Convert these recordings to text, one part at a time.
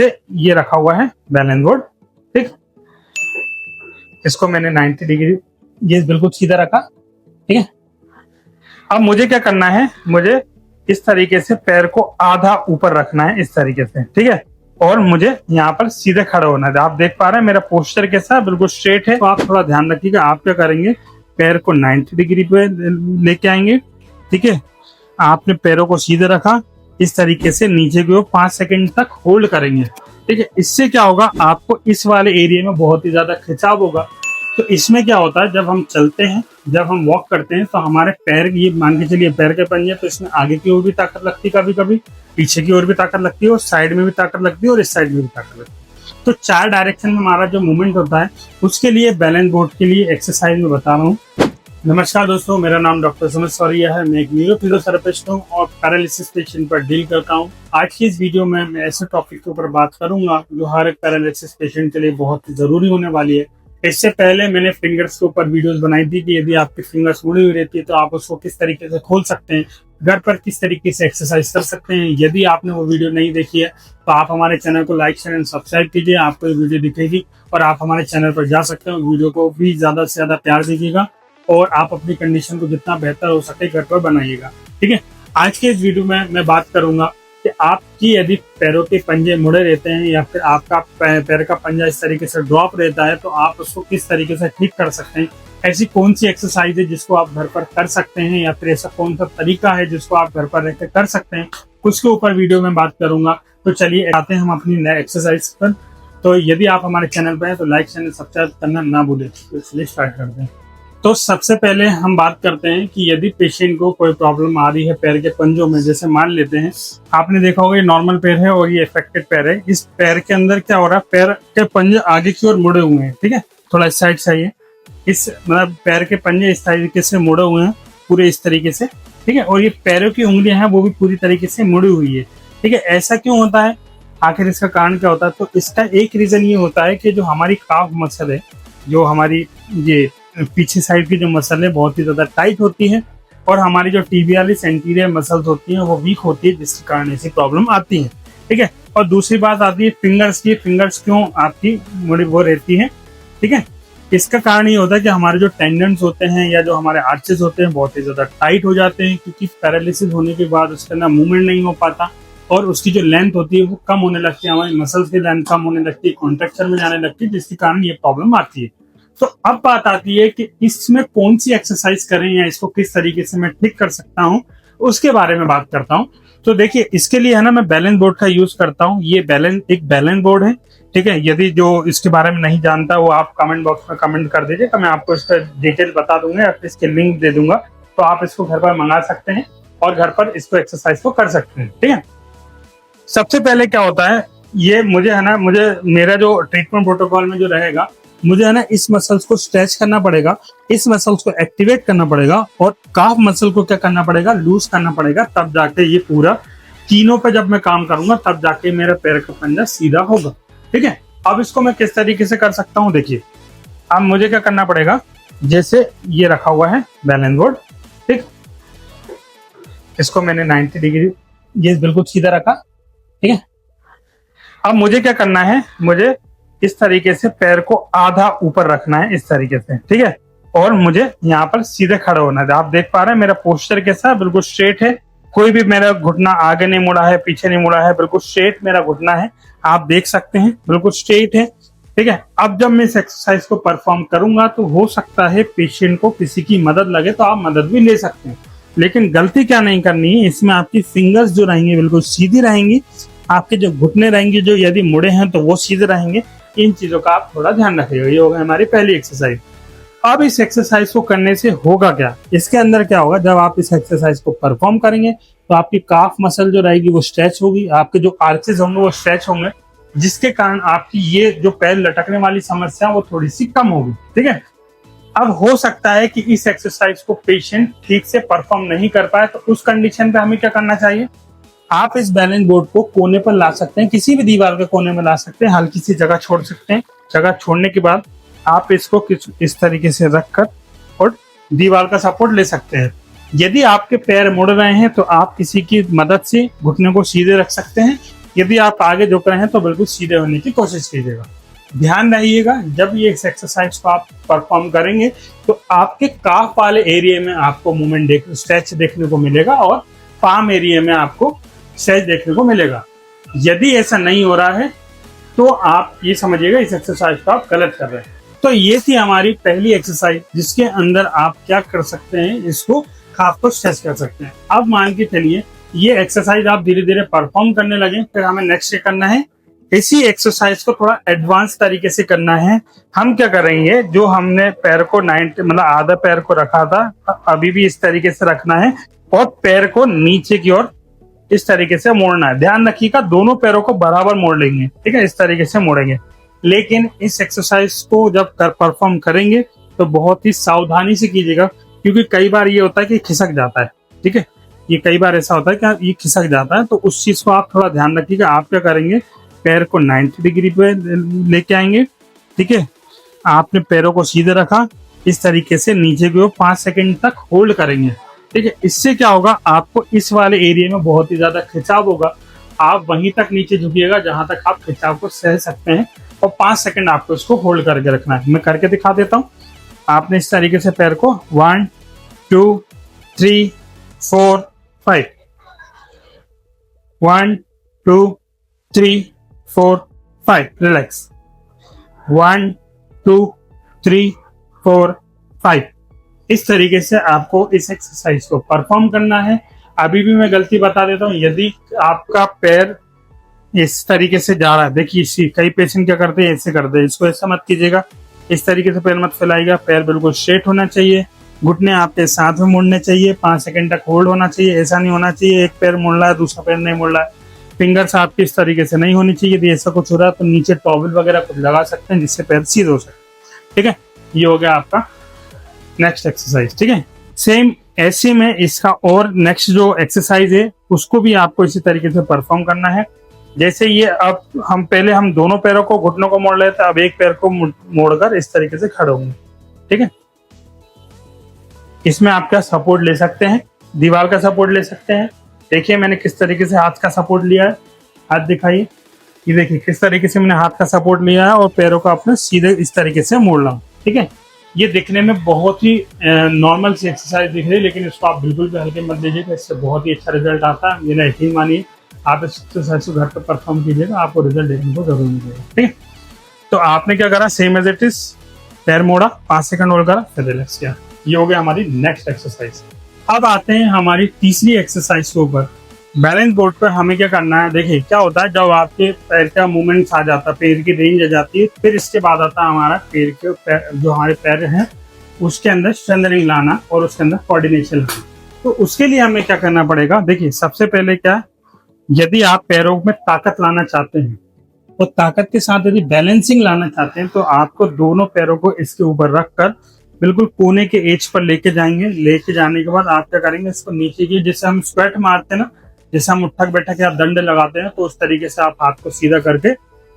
ये रखा हुआ है बैलेंस बोर्ड। ठीक, इसको मैंने 90 डिग्री ये बिल्कुल सीधा रखा। ठीक है, अब मुझे क्या करना है, मुझे इस तरीके से पैर को आधा ऊपर रखना है इस तरीके से। ठीक है, और मुझे यहाँ पर सीधे खड़ा होना है। आप देख पा रहे हैं मेरा पोस्चर कैसा है, बिल्कुल स्ट्रेट है। तो आप थोड़ा ध्यान रखिएगा, आप क्या करेंगे, पैर को 90 डिग्री पे लेके आएंगे। ठीक है, आपने पैरों को सीधे रखा, इस तरीके से नीचे की ओर 5 सेकंड तक होल्ड करेंगे। ठीक है, इससे क्या होगा, आपको इस वाले एरिया में बहुत ही ज्यादा खिंचाव होगा। तो इसमें क्या होता है, जब हम चलते हैं, जब हम वॉक करते हैं, तो हमारे पैर, ये मान के चलिए पैर के पंजे, तो इसमें आगे की ओर भी ताकत लगती है, कभी कभी पीछे की ओर भी ताकत लगती है, और साइड में भी ताकत लगती है, और इस साइड में भी ताकत लगती है। तो 4 डायरेक्शन में हमारा जो मूवमेंट होता है, उसके लिए बैलेंस बोर्ड के लिए एक्सरसाइज में बता रहा हूँ। नमस्कार दोस्तों, मेरा नाम डॉक्टर सुमित सौरिया है। मैं एक न्यूरो फिजियोथेरेपिस्ट हूँ और पैरालिसिस पेशेंट पर डील करता हूँ। आज की इस वीडियो में मैं ऐसे टॉपिक के ऊपर बात करूंगा जो हर एक पैरालिसिस पेशेंट के लिए बहुत जरूरी होने वाली है। इससे पहले मैंने फिंगर्स के ऊपर वीडियोस बनाई थी कि यदि आपकी फिंगर्स मुड़ी हुई रहती है तो आप उसको किस तरीके से खोल सकते हैं, घर पर किस तरीके से एक्सरसाइज कर सकते हैं। यदि आपने वो वीडियो नहीं देखी है तो आप हमारे चैनल को लाइक शेयर एंड सब्सक्राइब कीजिए, आपको ये वीडियो दिखेगी और आप हमारे चैनल पर जा सकते हैं। वीडियो को भी ज्यादा से ज्यादा प्यार दीजिएगा और आप अपनी कंडीशन को जितना बेहतर हो सके घर पर बनाइएगा। ठीक है, आज के इस वीडियो में मैं बात करूंगा कि आपकी यदि पैरों के पंजे मुड़े रहते हैं या फिर आपका पैर का पंजा इस तरीके से ड्रॉप रहता है तो आप उसको किस तरीके से ठीक कर सकते हैं। ऐसी कौन सी एक्सरसाइज है जिसको आप घर पर कर सकते हैं, या फिर ऐसा कौन सा तरीका है जिसको आप घर पर रहकर कर सकते हैं, उसके ऊपर वीडियो में बात करूंगा। तो चलिए आते हैं हम अपनी नए एक्सरसाइज पर। तो यदि आप हमारे चैनल पर हैं तो लाइक शेयर सब्सक्राइब करना ना भूलें। तो इसलिए स्टार्ट करते हैं। तो सबसे पहले हम बात करते हैं कि यदि पेशेंट को कोई प्रॉब्लम आ रही है पैर के पंजों में, जैसे मान लेते हैं आपने देखा होगा ये नॉर्मल पैर है और ये इफेक्टेड पैर है। इस पैर के अंदर क्या हो रहा है, पैर के पंजे आगे की ओर मुड़े हुए हैं। ठीक है, थोड़ा इस साइड से आइए, इस मतलब पैर के पंजे इस तरीके से मुड़े हुए हैं पूरे इस तरीके से। ठीक है, और ये पैरों की उंगलियां हैं वो भी पूरी तरीके से मुड़ी हुई है। ठीक है, ऐसा क्यों होता है, आखिर इसका कारण क्या होता है? तो इसका एक रीजन ये होता है कि जो हमारी काफ मसल है, जो हमारी ये पीछे साइड की जो मसल है बहुत ही ज्यादा टाइट होती है और हमारी जो टिबियालिस एंटीरियर मसल्स होती हैं वो वीक होती है, जिसके कारण ऐसी प्रॉब्लम आती है। ठीक है, और दूसरी बात आती है फिंगर्स की। फिंगर्स क्यों आपकी मुड़ी वो रहती है? ठीक है, इसका कारण ये होता है कि हमारे जो टेंडन्स होते हैं या जो हमारे आर्चेस होते हैं बहुत ही ज्यादा टाइट हो जाते हैं, क्योंकि पैरालिसिस होने के बाद उसके अंदर मूवमेंट नहीं हो पाता और उसकी जो लेंथ होती है वो कम होने लगती है, हमारी मसल्स की लेंथ कम होने लगती है, कॉन्ट्रैक्शन में जाने लगती है, जिसके कारण ये प्रॉब्लम आती है। तो अब बात आती है कि इसमें कौन सी एक्सरसाइज करें या इसको किस तरीके से मैं ठीक कर सकता हूँ, उसके बारे में बात करता हूँ। तो देखिए, इसके लिए है ना मैं बैलेंस बोर्ड का यूज करता हूँ। ये एक बैलेंस बोर्ड है। ठीक है, यदि जो इसके बारे में नहीं जानता वो आप कमेंट बॉक्स में कमेंट कर दीजिए, तो मैं आपको इसका डिटेल बता दूंगा या फिर इसके लिंक दे दूंगा, तो आप इसको घर पर मंगा सकते हैं और घर पर इसको एक्सरसाइज को कर सकते हैं। ठीक है, सबसे पहले क्या होता है, ये मुझे है ना मेरा जो ट्रीटमेंट प्रोटोकॉल में जो रहेगा, मुझे है ना इस मसल्स को स्ट्रेच करना पड़ेगा, इस मसल्स को एक्टिवेट करना पड़ेगा और काफ मसल को क्या करना पड़ेगा, लूज करना पड़ेगा। तब जाके ये पूरा तीनों पे जब मैं काम करूंगा तब जाके मेरा पैर का पंजा सीधा होगा। ठीक है, अब इसको मैं किस तरीके से कर सकता हूँ, देखिए अब मुझे क्या करना पड़ेगा, जैसे ये रखा हुआ है बैलेंस बोर्ड। ठीक, इसको मैंने 90 डिग्री ये बिल्कुल सीधा रखा। ठीक है, अब मुझे क्या करना है, मुझे इस तरीके से पैर को आधा ऊपर रखना है इस तरीके से। ठीक है, और मुझे यहाँ पर सीधे खड़ा होना है। आप देख पा रहे हैं मेरा पोस्चर कैसा है, बिल्कुल स्ट्रेट है, कोई भी मेरा घुटना आगे नहीं मुड़ा है, पीछे नहीं मुड़ा है, बिल्कुल स्ट्रेट मेरा घुटना है, आप देख सकते हैं बिल्कुल स्ट्रेट है। ठीक है, अब जब मैं इस एक्सरसाइज को परफॉर्म करूंगा तो हो सकता है पेशेंट को किसी की मदद लगे तो आप मदद भी ले सकते हैं, लेकिन गलती क्या नहीं करनी है, इसमें आपकी फिंगर्स जो रहेंगी बिल्कुल सीधी रहेंगी, आपके जो घुटने रहेंगे जो यदि मुड़े हैं तो वो सीधे रहेंगे। इन चीजों का आप थोड़ा ध्यान रखिएगा। ये होगा हमारी पहली एक्सरसाइज। अब इस एक्सरसाइज को करने से होगा क्या, इसके अंदर क्या होगा, जब आप इस एक्सरसाइज को परफॉर्म करेंगे तो आपकी काफ मसल जो रहेगी वो स्ट्रेच होगी, आपके जो आर्चेस होंगे वो स्ट्रेच होंगे, जिसके कारण आपकी ये जो पैर लटकने वाली समस्या वो थोड़ी सी कम होगी। ठीक है, अब हो सकता है कि इस एक्सरसाइज को पेशेंट ठीक से परफॉर्म नहीं कर पाए, तो उस कंडीशन पे हमें क्या करना चाहिए, आप इस बैलेंस बोर्ड को कोने पर ला सकते हैं, किसी भी दीवार के कोने में ला सकते हैं, हल्की सी जगह छोड़ सकते हैं। जगह छोड़ने के बाद आप इसको इस तरीके से रखकर और दीवार का सपोर्ट ले सकते हैं। यदि आपके पैर मुड़ रहे हैं तो आप किसी की मदद से घुटने को सीधे रख सकते हैं, यदि आप आगे झुक रहे हैं तो बिल्कुल सीधे होने की कोशिश कीजिएगा। ध्यान रहिएगा, जब ये इस एक्सरसाइज को आप परफॉर्म करेंगे तो आपके काफ वाले एरिया में आपको मूवमेंट स्ट्रेच देखने को मिलेगा और पाम एरिया में आपको स्ट्रेच देखने को मिलेगा। यदि ऐसा नहीं हो रहा है तो आप ये समझिएगा इस एक्सरसाइज को आप गलत कर रहे हैं। तो ये थी हमारी पहली एक्सरसाइज जिसके अंदर आप क्या कर सकते हैं, इसको काफ को स्ट्रेच कर सकते हैं। अब मान के चलिए ये एक्सरसाइज आप धीरे धीरे परफॉर्म करने लगे, फिर हमें नेक्स्ट ये करना है, इसी एक्सरसाइज को थोड़ा एडवांस तरीके से करना है। हम क्या करेंगे, जो हमने पैर को 90 मतलब आधा पैर को रखा था, अभी भी इस तरीके से रखना है और पैर को नीचे की ओर इस तरीके से मोड़ना है। ध्यान रखिएगा दोनों पैरों को बराबर मोड़ लेंगे, ठीक है, इस तरीके से मोड़ेंगे। लेकिन इस एक्सरसाइज को जब परफॉर्म करेंगे तो बहुत ही सावधानी से कीजिएगा, क्योंकि कई बार ये होता है कि खिसक जाता है, ठीक है, ये कई बार ऐसा होता है कि ये खिसक जाता है, तो उस चीज को आप थोड़ा ध्यान रखिएगा। आप क्या करेंगे, पैर को 90 डिग्री पे लेके आएंगे, ठीक है, आपने पैरों को सीधे रखा, इस तरीके से नीचे की ओर 5 सेकंड तक होल्ड करेंगे, ठीक है। इससे क्या होगा, आपको इस वाले एरिया में बहुत ही ज्यादा खिंचाव होगा, आप वहीं तक नीचे झुकिएगा जहां तक आप खिंचाव को सह सकते हैं और 5 सेकंड आपको इसको होल्ड करके रखना है। मैं करके दिखा देता हूँ। आपने इस तरीके से पैर को 1 2 3 4 5 1 2 3 4 5 रिलैक्स 1 2 3 4 5। इस तरीके से आपको इस एक्सरसाइज को परफॉर्म करना है। अभी भी मैं गलती बता देता हूँ, यदि आपका पैर इस तरीके से जा रहा है, देखिए कई पेशेंट क्या करते हैं, ऐसे करते हैं, इसको ऐसा मत कीजिएगा, इस तरीके से पैर मत फैलाइएगा। पैर बिल्कुल स्ट्रेट होना चाहिए, घुटने आपके साथ में मुड़ने चाहिए, 5 सेकंड तक होल्ड होना चाहिए। ऐसा नहीं होना चाहिए एक पैर मुड़ रहा है दूसरा पैर नहीं मुड़ रहा है। फिंगर्स आपकी इस तरीके से नहीं होनी चाहिए। यदि ऐसा कुछ हो रहा है तो नीचे टॉवल वगैरह कुछ लगा सकते हैं जिससे पैर सीधे हो सके, ठीक है। ये हो गया आपका नेक्स्ट एक्सरसाइज, ठीक है। सेम ऐसे में इसका और नेक्स्ट जो एक्सरसाइज है उसको भी आपको इसी तरीके से परफॉर्म करना है। जैसे ये अब हम दोनों पैरों को घुटनों को मोड़ लेते हैं, अब एक पैर को मोड़कर इस तरीके से खड़े होंगे, ठीक है। इसमें आप क्या सपोर्ट ले सकते हैं, दीवार का सपोर्ट ले सकते हैं। देखिए मैंने किस तरीके से हाथ का सपोर्ट लिया है, हाथ दिखाइए, ये देखिए किस तरीके से मैंने हाथ का सपोर्ट लिया है और पैरों को अपने सीधे इस तरीके से मोड़ रहा हूँ, ठीक है। ये दिखने में बहुत ही नॉर्मल सी एक्सरसाइज दिख रही है, लेकिन इसको आप बिल्कुल भी हल्के मत लीजिएगा, इससे बहुत ही अच्छा रिजल्ट आता है। मेरा यकीन मानिए, आप इस एक्सरसाइज को घर पर परफॉर्म कीजिएगा, आपको रिजल्ट देखने को जरूर मिलेगा, ठीक है। तो आपने क्या करा, सेम एज इट इज, पैर मोड़ा, 5 सेकंड होल्ड करा, फिर रिलैक्स किया। ये हो गया हमारी नेक्स्ट एक्सरसाइज। अब आते हैं हमारी तीसरी एक्सरसाइज के ऊपर। बैलेंस बोर्ड पर हमें क्या करना है, देखिए क्या होता है, जब आपके पैर का मूवमेंट आ जाता है, पैर की रेंज आ जाती है, फिर इसके बाद आता है हमारा पैर के जो हमारे पैर हैं उसके अंदर स्ट्रेंथनिंग लाना और उसके अंदर कोऑर्डिनेशन लाना। तो उसके लिए हमें क्या करना पड़ेगा, देखिए सबसे पहले क्या, यदि आप पैरों में ताकत लाना चाहते हैं तो ताकत के साथ यदि बैलेंसिंग लाना चाहते हैं तो आपको दोनों पैरों को इसके ऊपर रखकर बिल्कुल कोने के एज पर लेके जाएंगे। लेके जाने के बाद आप क्या करेंगे, इसको नीचे की, जैसे हम स्क्वाट मारते हैं ना, जैसे हम उठक बैठक या दंड लगाते हैं, तो उस तरीके से आप हाथ को सीधा करके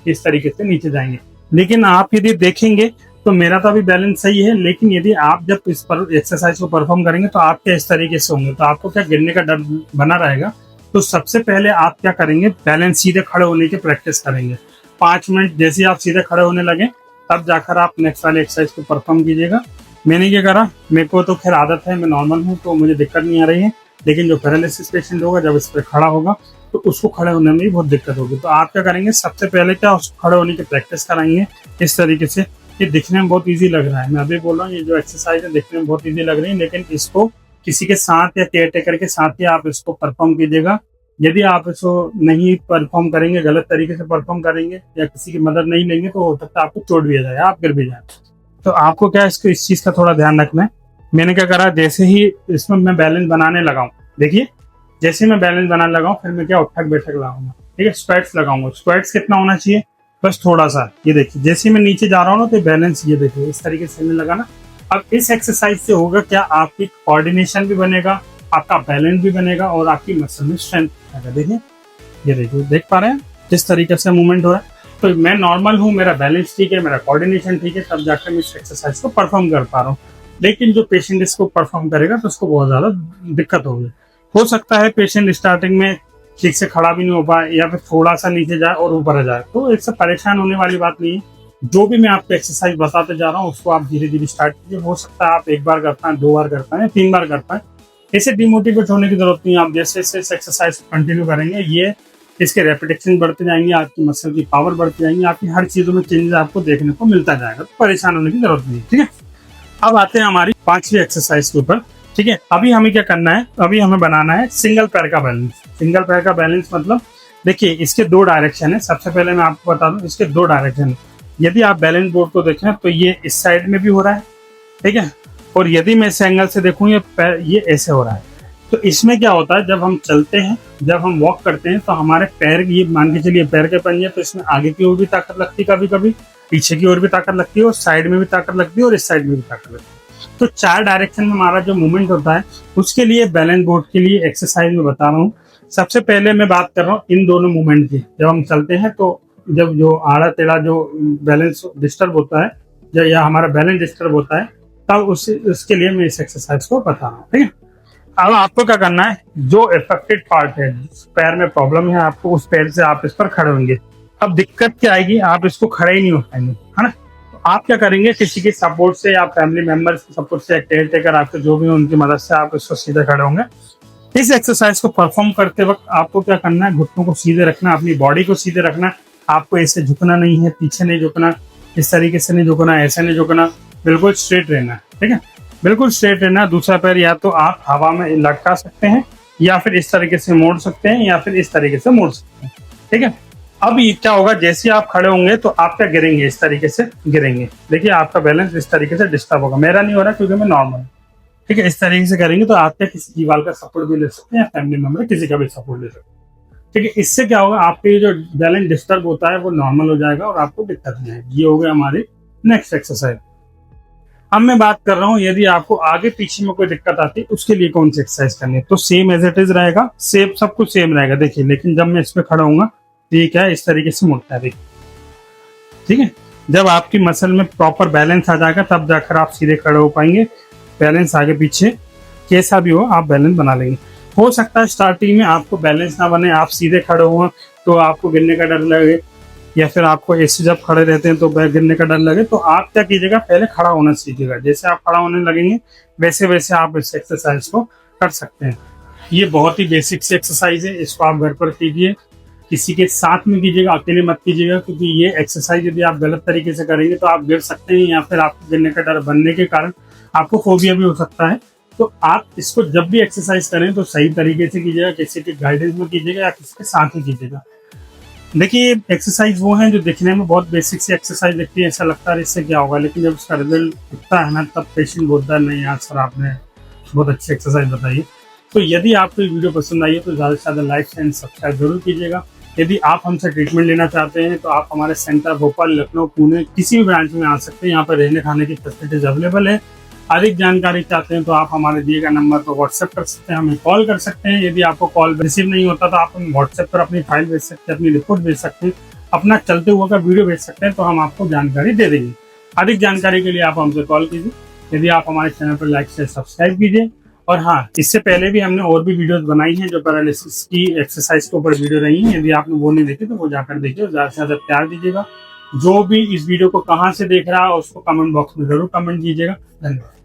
इस तरीके से नीचे जाएंगे। लेकिन आप यदि देखेंगे तो मेरा तो अभी बैलेंस सही है, लेकिन यदि आप जब इस पर एक्सरसाइज को परफॉर्म करेंगे तो आप क्या इस तरीके से होंगे, तो आपको क्या गिरने का डर बना रहेगा। तो सबसे पहले आप क्या करेंगे, बैलेंस सीधे खड़े होने की प्रैक्टिस करेंगे। 5 मिनट जैसे आप सीधे खड़े होने लगे तब जाकर आप नेक्स्ट वाले एक्सरसाइज को परफॉर्म कीजिएगा। मैंने क्या करा, मेरे को तो खैर आदत है, मैं नॉर्मल हूँ तो मुझे दिक्कत नहीं आ रही है, लेकिन जो पैरालिसिस पेशेंट होगा जब इस पर खड़ा होगा तो उसको खड़े होने में भी बहुत दिक्कत होगी। तो आप क्या करेंगे, सबसे पहले क्या उसको खड़े होने की प्रैक्टिस कराएंगे इस तरीके से। ये दिखने में बहुत ईजी लग रहा है, मैं अभी बोल रहा हूँ, ये जो एक्सरसाइज है दिखने में बहुत ईजी लग रही है, लेकिन इसको किसी के साथ या केयर टेकर के साथ ही आप इसको परफॉर्म कीजिएगा। यदि आप इसको नहीं परफॉर्म करेंगे, गलत तरीके से परफॉर्म करेंगे या किसी की मदद नहीं लेंगे तो हो सकता है आपको चोट भी आ जाए, आप गिर भी जाए। तो आपको क्या इसको इस चीज का थोड़ा ध्यान रखना है। मैंने क्या करा, जैसे ही इसमें मैं बैलेंस बनाने लगाऊं, देखिए जैसे मैं बैलेंस बनाने लगाऊं फिर मैं क्या उठक बैठक लगाऊंगा, ठीक है, स्क्वाट्स लगाऊंगा। स्क्वाट्स कितना होना चाहिए, बस थोड़ा सा, ये देखिए जैसे मैं नीचे जा रहा हूँ ना तो बैलेंस ये देखिए इस तरीके से चलने लगा ना। अब इस एक्सरसाइज से होगा क्या, आपकी कोऑर्डिनेशन भी बनेगा, आपका बैलेंस भी बनेगा और आपकी मसल में स्ट्रेंथ आएगा। देखिए ये देखिए, देख पा रहे हैं जिस तरीके से मूवमेंट हो रहा है। तो मैं नॉर्मल हूँ, मेरा बैलेंस ठीक है, मेरा कोऑर्डिनेशन ठीक है, तब जाकर मैं इस एक्सरसाइज को परफॉर्म कर पा रहा हूँ। लेकिन जो पेशेंट इसको परफॉर्म करेगा तो उसको बहुत ज्यादा दिक्कत होगी। हो सकता है पेशेंट स्टार्टिंग में ठीक से खड़ा भी नहीं हो पाए या फिर थोड़ा सा नीचे जाए और ऊपर आ जाए, तो इससे परेशान होने वाली बात नहीं है। जो भी मैं आपको एक्सरसाइज बताते जा रहा हूँ उसको आप धीरे धीरे स्टार्ट कीजिए। हो सकता है आप एक बार कर पाए, 2 बार कर पाए, 3 बार कर पाए। इसे डिमोटिवेट होने की जरूरत नहीं है। आप जैसे जैसे इस एक्सरसाइज कंटिन्यू करेंगे, ये इसके रेपिटेशन बढ़ते जाएंगे, आपकी मसल की पावर बढ़ती जाएंगी, आपकी हर चीजों में चेंजेस आपको देखने को मिलता जाएगा, तो परेशान होने की जरूरत नहीं है। ठीक है, अब आते हैं हमारी 5वीं एक्सरसाइज के ऊपर। ठीक है, अभी हमें क्या करना है, अभी हमें बनाना है सिंगल पैर का बैलेंस। सिंगल पैर का बैलेंस मतलब देखिए इसके 2 डायरेक्शन है। सबसे पहले मैं आपको बता दूं, इसके 2 डायरेक्शन है। यदि आप बैलेंस बोर्ड को देखें तो ये इस साइड में भी हो रहा है, ठीक है, और यदि मैं इस एंगल से देखूं ये ऐसे हो रहा है। तो इसमें क्या होता है, जब हम चलते हैं, जब हम वॉक करते हैं, तो हमारे पैर, ये मान के चलिए पैर के पंजे, तो इसमें आगे की ओर भी ताकत लगती है, कभी कभी पीछे की ओर भी ताकत लगती है, और साइड में भी ताकत लगती है, और इस साइड में भी ताकत लगती है। तो 4 डायरेक्शन में हमारा जो मूवमेंट होता है, उसके लिए बैलेंस बोर्ड के लिए एक्सरसाइज में बता रहा हूँ। सबसे पहले मैं बात कर रहा हूँ इन दोनों मूवमेंट की। जब हम चलते हैं तो जब जो आड़ा टेढ़ा जो बैलेंस डिस्टर्ब होता है या हमारा बैलेंस डिस्टर्ब होता है, तब उसके लिए मैं इस एक्सरसाइज को बता रहा हूँ। ठीक है, अब आपको क्या करना है, जो इफेक्टेड पार्ट है, जिस पैर में प्रॉब्लम है आपको, उस पैर से आप इस पर खड़े होंगे। अब दिक्कत क्या आएगी, आप इसको खड़े ही नहीं हो पाएंगे, है ना। तो आप क्या करेंगे, किसी के सपोर्ट से या फैमिली मेंबर्स के सपोर्ट से, केयर टेकर आपके जो भी हो, उनकी मदद से आप इसको सीधे खड़े होंगे। इस एक्सरसाइज को परफॉर्म करते वक्त आपको क्या करना है, घुटनों को सीधे रखना, अपनी बॉडी को सीधे रखना। आपको ऐसे झुकना नहीं है, पीछे नहीं झुकना, इस तरीके से नहीं झुकना, ऐसे नहीं झुकना, बिल्कुल स्ट्रेट रहना। ठीक है, बिल्कुल स्ट्रेट रहना। दूसरा पैर या तो आप हवा में लटका सकते हैं, या फिर इस तरीके से मोड़ सकते हैं, या फिर इस तरीके से मोड़ सकते हैं। ठीक है, अब ये क्या होगा, जैसे आप खड़े होंगे तो आप क्या गिरेंगे, इस तरीके से गिरेंगे। देखिए आपका बैलेंस इस तरीके से डिस्टर्ब होगा। मेरा नहीं हो रहा क्योंकि मैं नॉर्मल हूँ। ठीक है, इस तरीके से करेंगे तो आप क्या किसी दीवार का सपोर्ट भी ले सकते हैं, फैमिली मेंबर किसी का भी सपोर्ट ले सकते हैं। ठीक है, इससे क्या होगा, आपके जो बैलेंस डिस्टर्ब होता है वो नॉर्मल हो जाएगा और आपको दिक्कत नहीं आएगी। ये हो गया हमारी नेक्स्ट एक्सरसाइज। अब मैं बात कर रहा हूँ, यदि आपको आगे पीछे में कोई दिक्कत आती है, उसके लिए कौन सी एक्सरसाइज करनी है। तो सेम एज इट इज रहेगा, सेम सब कुछ सेम रहेगा। देखिए, लेकिन जब मैं इस पे खड़ा हूँगा तो ये क्या है, इस तरीके से मुड़ता है। देखिए, ठीक है, जब आपकी मसल में प्रॉपर बैलेंस आ जाएगा तब जाकर आप सीधे खड़े हो पाएंगे। बैलेंस आगे पीछे कैसा भी हो, आप बैलेंस बना लेंगे। हो सकता है स्टार्टिंग में आपको बैलेंस ना बने, आप सीधे खड़े हो तो आपको गिरने का डर लगे, या फिर आपको ऐसे जब खड़े रहते हैं तो गिरने का डर लगे। तो आप क्या कीजिएगा, पहले खड़ा होना सीखिएगा। जैसे आप खड़ा होने लगेंगे वैसे वैसे आप इस एक्सरसाइज को कर सकते हैं। ये बहुत ही बेसिक सी एक्सरसाइज है, इसको आप घर पर कीजिए, किसी के साथ में कीजिएगा, अकेले मत कीजिएगा। क्योंकि ये एक्सरसाइज यदि आप गलत तरीके से करेंगे तो आप गिर सकते हैं, या फिर आपको गिरने का डर बनने के कारण आपको फोबिया भी हो सकता है। तो आप इसको जब भी एक्सरसाइज करें तो सही तरीके से कीजिएगा, किसी के गाइडेंस में कीजिएगा या किसी के साथ ही कीजिएगा। देखिए, एक्सरसाइज वो है जो दिखने में बहुत बेसिक सी एक्सरसाइज दिखती है, ऐसा लगता है इससे क्या होगा, लेकिन जब उसका रिजल्ट दिखता है ना, तब पेशेंट बोलता है नहीं यार सर आपने बहुत अच्छी एक्सरसाइज बताई है। तो यदि आपको ये वीडियो पसंद आई है तो ज़्यादा से ज़्यादा लाइक एंड सब्सक्राइब जरूर कीजिएगा। यदि आप हमसे ट्रीटमेंट लेना चाहते हैं तो आप हमारे सेंटर भोपाल, लखनऊ, पुणे किसी भी ब्रांच में आ सकते हैं। यहाँ पर रहने खाने की फैसिलिटीज अवेलेबल है। अधिक जानकारी चाहते हैं तो आप हमारे दिए गए नंबर पर व्हाट्सएप कर सकते हैं, हमें कॉल कर सकते हैं। यदि आपको कॉल रिसीव नहीं होता तो आप हमें व्हाट्सएप पर अपनी फाइल भेज सकते हैं, अपनी रिपोर्ट भेज सकते हैं, अपना चलते हुए का वीडियो भेज सकते हैं, तो हम आपको जानकारी दे देंगे। अधिक जानकारी के लिए आप हमसे कॉल कीजिए। यदि आप हमारे चैनल पर लाइक से सब्सक्राइब कीजिए। और हाँ, इससे पहले भी हमने और भी वीडियोस बनाई हैं जो पैरालिसिस की एक्सरसाइज के ऊपर वीडियो रही हैं। यदि आपने वो नहीं देखी तो वो जाकर देखिए, ज़्यादा से ज़्यादा प्यार दीजिएगा। जो भी इस वीडियो को कहाँ से देख रहा है उसको कमेंट बॉक्स में जरूर कमेंट कीजिएगा। धन्यवाद।